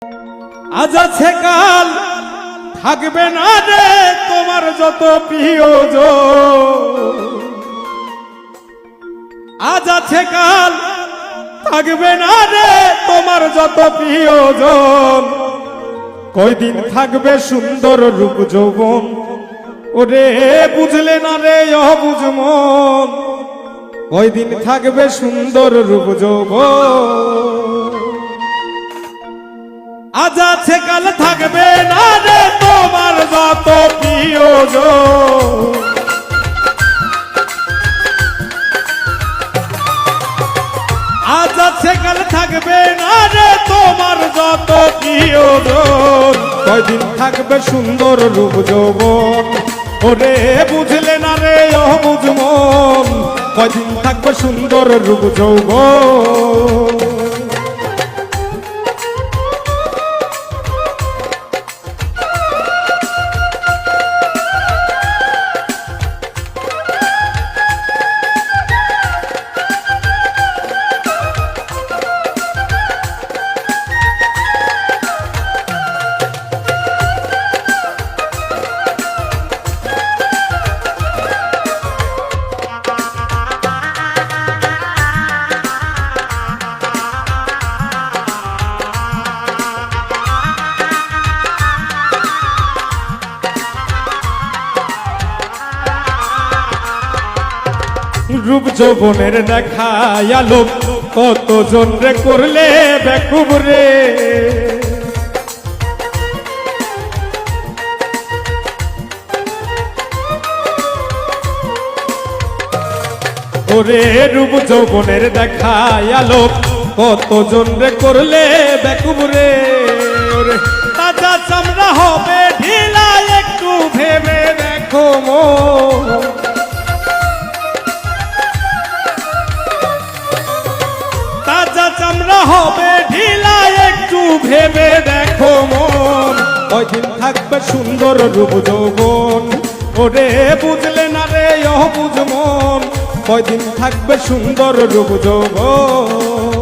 আজ আছে কাল থাকবে না রে তোমার যত প্রিয়জন। আজ আছে কাল থাকবে না রে তোমার যত প্রিয়জন। কয়দিন থাকবে সুন্দর রূপ যৌবন, ওরে বুঝলে না রে অবুঝ মন। কয়দিন থাকবে সুন্দর রূপ যৌবন। আজ আছে কাল থাকবে না রে তোমার যত প্রিয়জন। আজ আছে কাল থাকবে না রে তোমার যত প্রিয়জন। কয়দিন থাকবে সুন্দর রূপ যৌবন, ওরে বুঝলে না রে অবুঝ মন। কয়দিন থাকবে সুন্দর রূপ যৌবন। রূপ যৌবনের দেখা আলো কতজন রে করলে বেকুব রে। ওরে রূপ যৌবনের দেখা আলো কতজন রে করলে বেকুব রে। ওরে তাজা চামড়া হবে ঢিলা একটু ভেবে দেখো মন। তাজা চামড়া হবে ঢিলা একটু ভেবে দেখো মন। কয়দিন থাকবে সুন্দর রূপ যৌবন, ওরে বুঝলে না রে অবুঝ মন। কয়দিন থাকবে সুন্দর রূপ যৌবন।